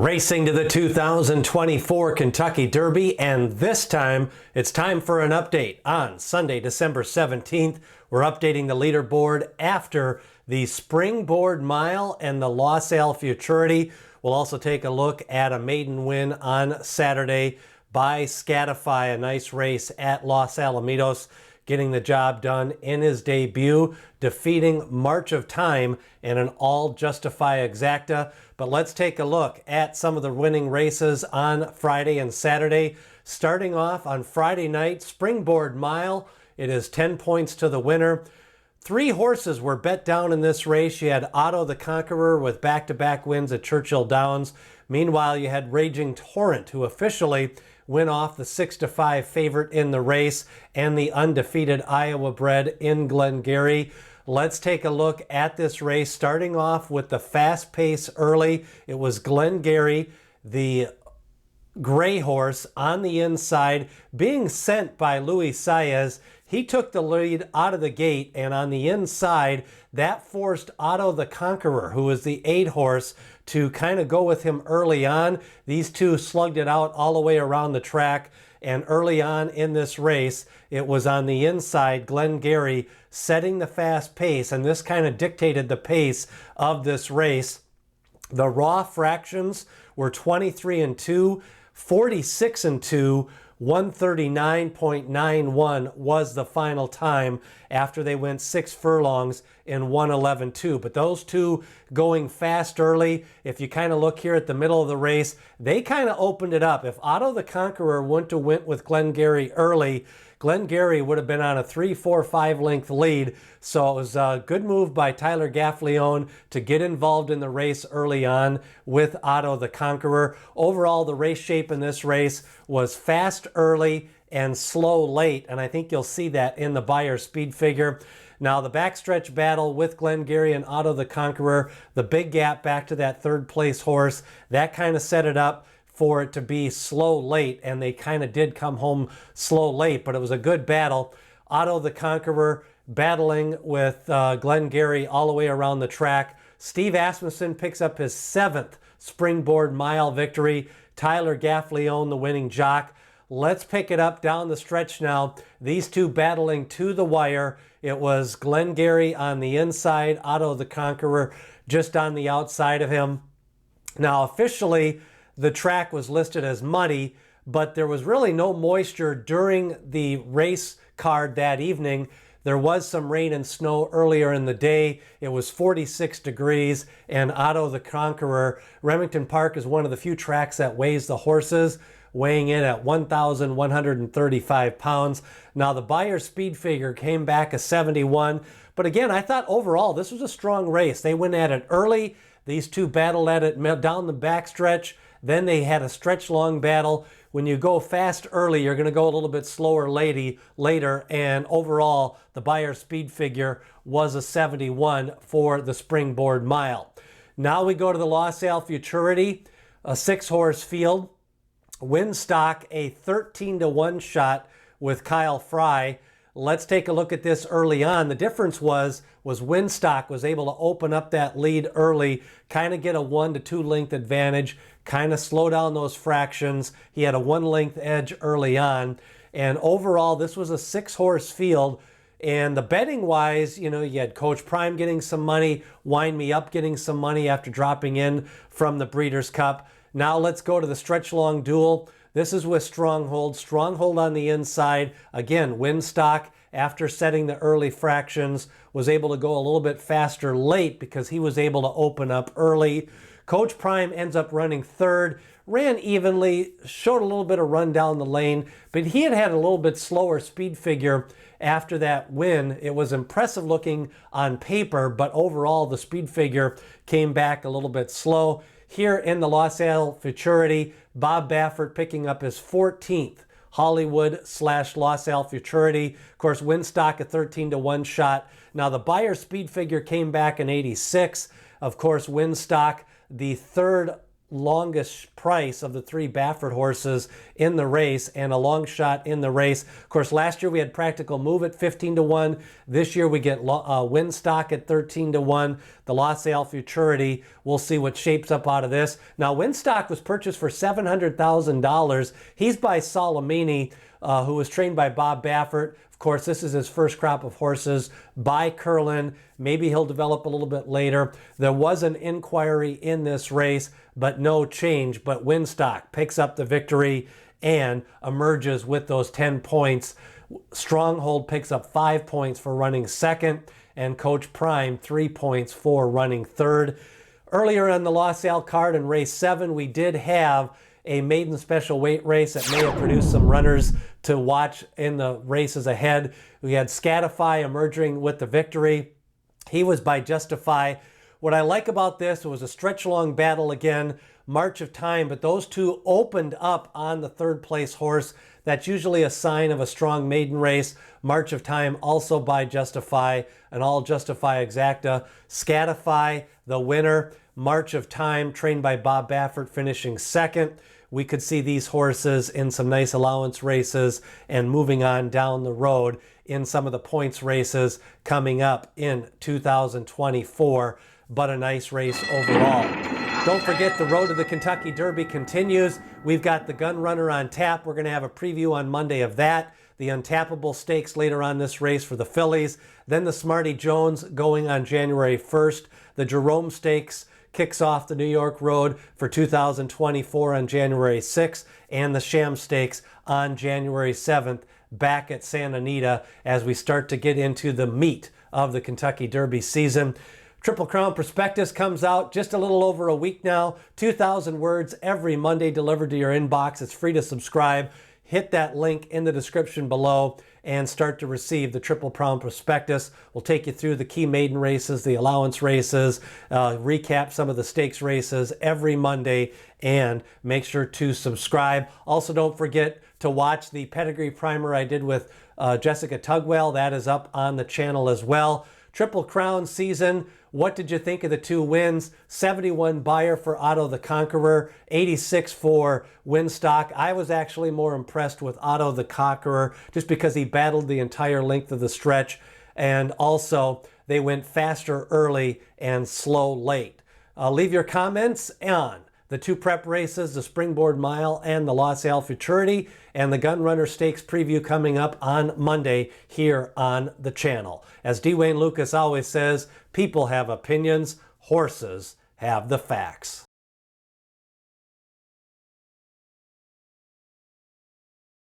Racing to the 2024 Kentucky Derby, and this time it's time for an update. On Sunday, December 17th, we're updating the leaderboard after the Springboard Mile and the Los Al Futurity. We'll also take a look at a maiden win on Saturday by Scatify, a nice race at Los Alamitos, getting the job done in his debut, defeating March of Time in an all-justify exacta. But let's take a look at some of the winning races on Friday and Saturday. Starting off on Friday night, Springboard Mile. It is 10 points to the winner. 3 horses were bet down in this race. You had Otto the Conqueror with back-to-back wins at Churchill Downs. Meanwhile, you had Raging Torrent, who officially went off the 6-5 favorite in the race, and the undefeated Iowa bred in Glengarry. Let's take a look at this race, starting off with the fast pace early. It was Glengarry, the gray horse, on the inside, being sent by Luis Saez. He took the lead out of the gate, and on the inside, that forced Otto the Conqueror, who was the 8 horse, to kind of go with him early on. These two slugged it out all the way around the track, and early on in this race, it was on the inside, Glengarry setting the fast pace, and this kind of dictated the pace of this race. The raw fractions were 23-2, 46-2, 139.91 was the final time after they went 6 furlongs in 111.2. But those two going fast early, if you kind of look here at the middle of the race, they kind of opened it up. If Otto the Conqueror went with Glengarry early, Glengarry would have been on a 3, 4, 5 length lead. So it was a good move by Tyler Gaffleone to get involved in the race early on with Otto the Conqueror. Overall, the race shape in this race was fast early and slow late, and I think you'll see that in the Beyer speed figure. Now, the backstretch battle with Glengarry and Otto the Conqueror, the big gap back to that third place horse, that kind of set it up for it to be slow late, and they kind of did come home slow late, but it was a good battle. Otto the Conqueror battling with Glengarry all the way around the track. Steve Asmussen picks up his 7th Springboard Mile victory. Tyler Gaffleone, the winning jock. Let's pick it up down the stretch now. These two battling to the wire. It was Glengarry on the inside, Otto the Conqueror just on the outside of him. Now, officially, the track was listed as muddy, but there was really no moisture during the race card that evening. There was some rain and snow earlier in the day. It was 46 degrees, and Otto the Conqueror, Remington Park is one of the few tracks that weighs the horses, weighing in at 1,135 pounds. Now, the Beyer speed figure came back a 71, but again, I thought overall this was a strong race. They went at it early. These two battled at it down the backstretch. Then they had a stretch-long battle. When you go fast early, you're going to go a little bit slower later, and overall, the Beyer speed figure was a 71 for the Springboard Mile. Now we go to the Los Al Futurity, a 6-horse field. Wynstock, a 13-1 shot with Kyle Fry. Let's take a look at this early on. The difference was Wynstock was able to open up that lead early, kind of get a 1 to 2 length advantage, kind of slow down those fractions. He had a 1 length edge early on. And overall, this was a 6-horse field. And the betting wise, you had Coach Prime getting some money, Wind Me Up getting some money after dropping in from the Breeders' Cup. Now let's go to the stretch long duel. This is with Stronghold. Stronghold on the inside. Again, Wynstock, after setting the early fractions, was able to go a little bit faster late because he was able to open up early. Coach Prime ends up running third, ran evenly, showed a little bit of run down the lane, but he had a little bit slower speed figure after that win. It was impressive looking on paper, but overall the speed figure came back a little bit slow. Here in the Los Al Futurity, Bob Baffert picking up his 14th Hollywood/Los Al Futurity. Of course, Wynstock, a 13-1 shot. Now, the Beyer speed figure came back in 86. Of course, Wynstock, the 3rd longest price of the 3 Baffert horses in the race and a long shot in the race. Of course, last year we had Practical Move at 15-1. This year we get Wynstock at 13-1. The Los Al Futurity. We'll see what shapes up out of this. Now, Wynstock was purchased for $700,000. He's by Salamini, who was trained by Bob Baffert. Of course, this is his first crop of horses by Curlin. Maybe he'll develop a little bit later. There was an inquiry in this race, but no change. But Wynstock picks up the victory and emerges with those 10 points. Stronghold picks up 5 points for running second, and Coach Prime 3 points for running third. Earlier in the Los Al card in race 7, we did have a maiden special weight race that may have produced some runners to watch in the races ahead. We had Scatify emerging with the victory. He was by Justify. What I like about this, it was a stretch-long battle again, March of Time, but those two opened up on the 3rd place horse. That's usually a sign of a strong maiden race. March of Time also by Justify, an all Justify exacta. Scatify, the winner. March of Time, trained by Bob Baffert, finishing second. We could see these horses in some nice allowance races and moving on down the road in some of the points races coming up in 2024, but a nice race overall. Don't forget, the road to the Kentucky Derby continues. We've got the Gun Runner on tap. We're going to have a preview on Monday of that. The Untappable Stakes later on this race for the fillies. Then the Smarty Jones going on January 1st. The Jerome Stakes kicks off the New York Road for 2024 on January 6th, and the Sham Stakes on January 7th back at Santa Anita as we start to get into the meat of the Kentucky Derby season. Triple Crown Prospectus comes out just a little over a week now. 2,000 words every Monday delivered to your inbox. It's free to subscribe. Hit that link in the description below and start to receive the Triple Crown Prospectus. We'll take you through the key maiden races, the allowance races, recap some of the stakes races every Monday, and make sure to subscribe. Also, don't forget to watch the pedigree primer I did with Jessica Tugwell. That is up on the channel as well. Triple Crown season. What did you think of the 2 wins? 71 Beyer for Otto the Conqueror, 86 for Wynstock. I was actually more impressed with Otto the Conqueror just because he battled the entire length of the stretch, and also they went faster early and slow late. Leave your comments on the 2 prep races, the Springboard Mile and the Los Al Futurity, and the Gun Runner Stakes preview coming up on Monday here on the channel. As D. Wayne Lucas always says, people have opinions, horses have the facts.